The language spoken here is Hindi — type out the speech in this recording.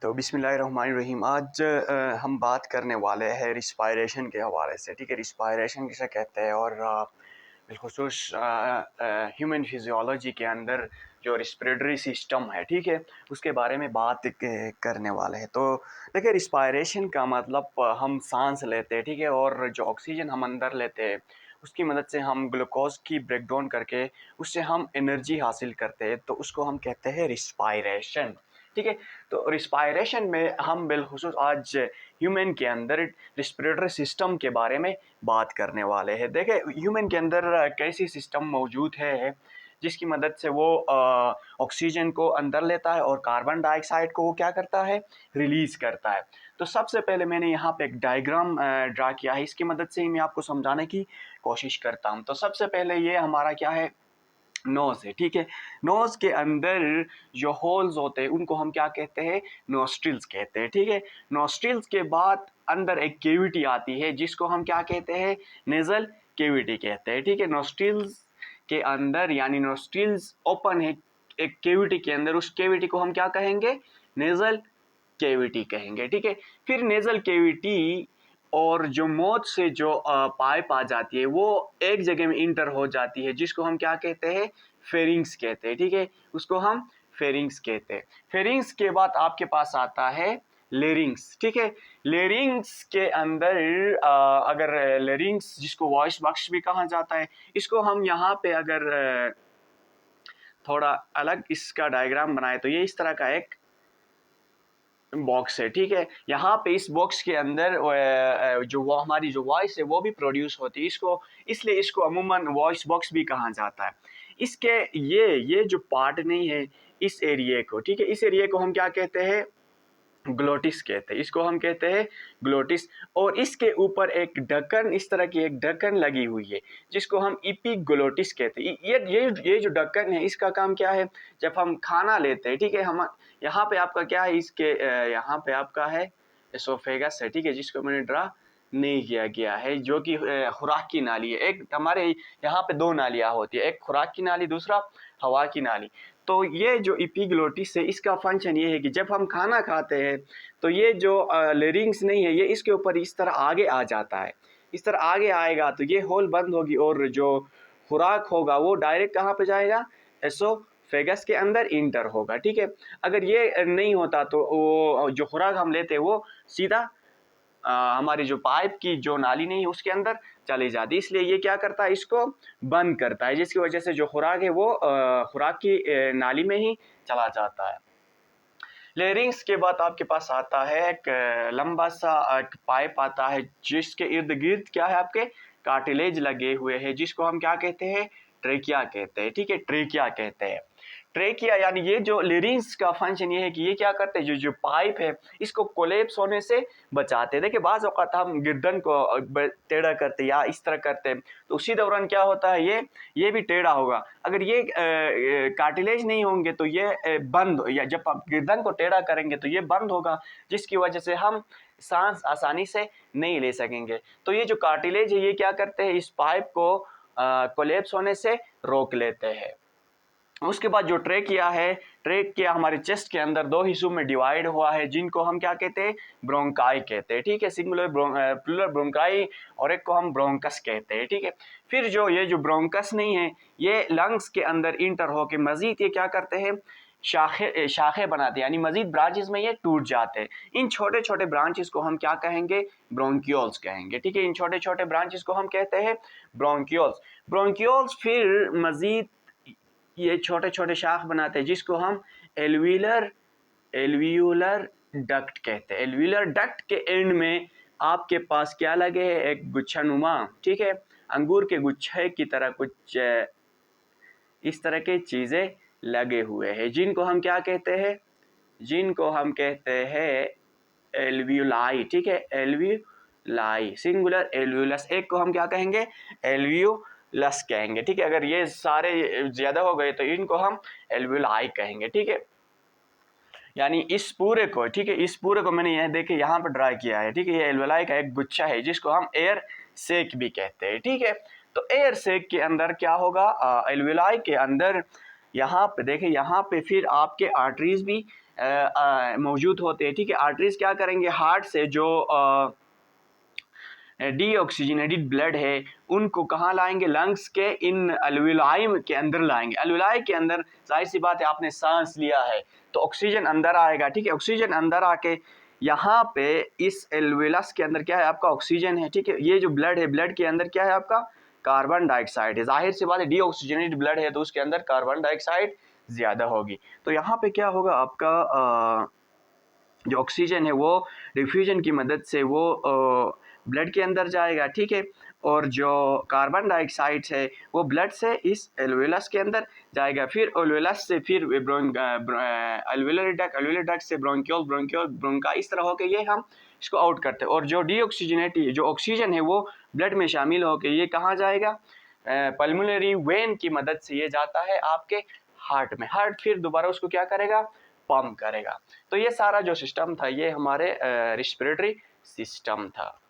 तो बिस्मिल्लाहिर्रहमानिर्रहीम। आज हम बात करने वाले हैं रिस्पायरेशन के हवाले से। ठीक है, रिस्पायरेशन किसे कहते हैं और बिलखुसूस ह्यूमन फिजियोलॉजी के अंदर जो रिस्पिरेटरी सिस्टम है, ठीक है, उसके बारे में बात करने वाले हैं। तो देखिए, रिस्पायरेशन का मतलब हम सांस लेते हैं, ठीक है, और जो ऑक्सीजन हम अंदर लेते हैं उसकी मदद से हम ग्लूकोज की ब्रेकडाउन करके उससे हम एनर्जी हासिल करते हैं, तो उसको हम कहते हैं रिस्पायरेशन। ठीक है, तो रिस्पायरेशन में हम बिलखुसूस आज ह्यूमन के अंदर रिस्पिरेटरी सिस्टम के बारे में बात करने वाले हैं। देखें, ह्यूमन के अंदर कैसी सिस्टम मौजूद है जिसकी मदद से वो ऑक्सीजन को अंदर लेता है और कार्बन डाइऑक्साइड को वो क्या करता है, रिलीज़ करता है। तो सबसे पहले मैंने यहाँ पे एक डायग्राम ड्रा किया है, इसकी मदद से ही मैं आपको समझाने की कोशिश करता हूँ। तो सबसे पहले ये हमारा क्या है, नोज़ है। ठीक है, नोज़ के अंदर जो होल्स होते हैं उनको हम क्या कहते हैं, नोस्ट्रिल्स कहते हैं। ठीक है, नोस्ट्रिल्स के बाद अंदर एक केविटी आती है जिसको हम क्या कहते हैं, नेज़ल केविटी कहते हैं। ठीक है, नोस्ट्रिल्स के अंदर यानी नोस्ट्रिल्स ओपन है एक केविटी के अंदर, उस केविटी को हम क्या कहेंगे, नेज़ल केविटी कहेंगे। ठीक है, फिर नेज़ल केविटी और जो मौत से जो पाइप आ जाती है वो एक जगह में इंटर हो जाती है जिसको हम क्या कहते हैं, फेरिंग्स कहते हैं। ठीक है, उसको हम फेरिंग्स कहते हैं। फेरिंग्स के बाद आपके पास आता है लेरिंग्स। ठीक है, लेरिंग्स के अंदर अगर लेरिंग्स जिसको वॉइस बॉक्स भी कहा जाता है, इसको हम यहाँ पे अगर थोड़ा अलग इसका डायग्राम बनाए तो ये इस तरह का एक बॉक्स है। ठीक है, यहाँ पे इस बॉक्स के अंदर जो वो हमारी जो वॉइस है वो भी प्रोड्यूस होती है, इसको इसलिए इसको अमूमन वॉइस बॉक्स भी कहा जाता है। इसके ये जो पार्ट नहीं है इस एरिया को, ठीक है, इस एरिया को हम क्या कहते हैं, ग्लोटिस कहते हैं, इसको हम कहते हैं ग्लोटिस। और इसके ऊपर एक ढक्कन, इस तरह की एक ढक्कन लगी हुई है जिसको हम इपिग्लोटिस कहते हैं। ये जो ढक्कन है इसका काम क्या है, जब हम खाना लेते हैं, ठीक है, हम यहाँ पे आपका क्या है, इसके यहाँ पे आपका है एसोफेगस है। ठीक है, जिसको मैंने ड्रा नहीं किया गया है, जो कि खुराक की नाली है। एक हमारे यहाँ पे दो नालियाँ होती है, एक खुराक की नाली, दूसरा हवा की नाली। तो ये जो इपिग्लोटिस है इसका फंक्शन ये है कि जब हम खाना खाते हैं तो ये जो लेरिंग्स नहीं है ये इसके ऊपर इस तरह आगे आ जाता है, इस तरह आगे आएगा तो ये होल बंद होगी और जो खुराक होगा वो डायरेक्ट कहाँ पे जाएगा, एसोफेगस के अंदर इंटर होगा। ठीक है, अगर ये नहीं होता तो वो जो खुराक हम लेते हैं वो सीधा हमारी जो पाइप की जो नाली नहीं है उसके अंदर चली जाती है, इसलिए ये क्या करता है, इसको बंद करता है, जिसकी वजह से जो खुराक है वो खुराक की नाली में ही चला जाता है। लेयरिंग्स के बाद आपके पास आता है एक लंबा सा एक पाइप आता है जिसके इर्द गिर्द क्या है, आपके कार्टिलेज लगे हुए हैं जिसको हम क्या कहते हैं, ट्रेकिया कहते हैं। ठीक है, ट्रेकिया कहते हैं। ट्रेकिया यानी ये जो लेरिंग्स का फंक्शन ये है कि ये क्या करते हैं, जो पाइप है इसको कोलेप्स होने से बचाते हैं। देखिए, बाज़ औक़ात हम गर्दन को टेढ़ा करते हैं या इस तरह करते हैं तो उसी दौरान क्या होता है, ये भी टेढ़ा होगा। अगर ये कार्टिलेज नहीं होंगे तो ये बंद, या जब आप गर्दन को टेढ़ा करेंगे तो ये बंद होगा, जिसकी वजह से हम सांस आसानी से नहीं ले सकेंगे। तो ये जो कार्टिलेज है ये क्या करते हैं, इस पाइप को कोलेप्स होने से रोक लेते हैं। उसके बाद जो ट्रेकिया है, ट्रेकिया हमारे चेस्ट के अंदर दो हिस्सों में डिवाइड हुआ है जिनको हम क्या कहते हैं, ब्रोंकाई कहते हैं। ठीक है, सिंगुलर प्लूरल ब्रोंकाई और एक को हम ब्रोंकस कहते हैं। ठीक है, फिर ये जो ब्रोंकस नहीं है ये लंग्स के अंदर इंटर होके मजीद ये क्या करते हैं, शाखे बनाते हैं, यानी मजीद ब्रांचेस में ये टूट जाते हैं। इन छोटे छोटे ब्रांचेस को हम क्या कहेंगे, ब्रोंक्यूल्स कहेंगे। ठीक है, इन छोटे छोटे ब्रांचेस को हम कहते हैं ब्रोंक्यूल्स। ब्रोंक्यूल्स फिर मजीद ये छोटे छोटे शाख बनाते हैं जिसको हम एल्वियोलर डक्ट कहते हैं। एल्वियोलर डक्ट के एंड में आपके पास क्या लगे है, एक गुच्छानुमा, ठीक है, अंगूर के गुच्छे की तरह कुछ इस तरह के चीज़ें लगे हुए हैं जिनको हम क्या कहते हैं, जिनको हम कहते हैं एल्वियोलाई। ठीक है, एल्वियोलाई, सिंगुलर एल्वियोलस, एक को हम क्या कहेंगे, एल्वियोलस कहेंगे। ठीक है, अगर ये सारे ज़्यादा हो गए तो इनको हम एल्वियोलाई कहेंगे। ठीक है, यानी इस पूरे को, ठीक है, इस पूरे को मैंने यह देखे यहाँ पर ड्रा किया है। ठीक है, ये एल्वियोलाई का एक गुच्छा है जिसको हम एयर सेक भी कहते हैं। ठीक है, तो एयर सेक के अंदर क्या होगा, एल्वियोलाई के अंदर यहाँ पे देखिए, यहाँ पे फिर आपके आर्टरीज भी मौजूद होते हैं, ठीक है। आर्टरीज क्या करेंगे, हार्ट से जो डीऑक्सीजनेटेड ब्लड है उनको कहाँ लाएंगे, लंग्स के इन अल्विलाई के अंदर लाएंगे। अल्विलाई के अंदर जाहिर सी बात है आपने सांस लिया है तो ऑक्सीजन अंदर आएगा, ठीक है। ऑक्सीजन अंदर आके यहाँ पे इस एल्विलस के अंदर क्या है आपका, ऑक्सीजन है, ठीक है। ये जो ब्लड है, ब्लड के अंदर क्या है आपका, कार्बन डाइऑक्साइड है। जाहिर सी बात है डीऑक्सीजनेटेड ब्लड है तो उसके अंदर कार्बन डाइऑक्साइड ज़्यादा होगी। तो यहाँ पे क्या होगा आपका जो ऑक्सीजन है वो डिफ्यूजन की मदद से वो ब्लड के अंदर जाएगा, ठीक है। और जो कार्बन डाइऑक्साइड है वो ब्लड से इस एल्वेलस के अंदर जाएगा, फिर एल्वेलस से फिर एल्वेलर डक्ट से ब्रोंकियोल, ब्रोंकियोल ब्रोंका, इस तरह होकर ये हम इसको आउट करते हैं। और जो डीऑक्सीजनेटी जो ऑक्सीजन है वो ब्लड में शामिल होकर ये कहाँ जाएगा, पल्मोनरी वेन की मदद से ये जाता है आपके हार्ट में। हार्ट फिर दोबारा उसको क्या करेगा, पंप करेगा। तो ये सारा जो सिस्टम था ये हमारे रिस्पिरेटरी सिस्टम था।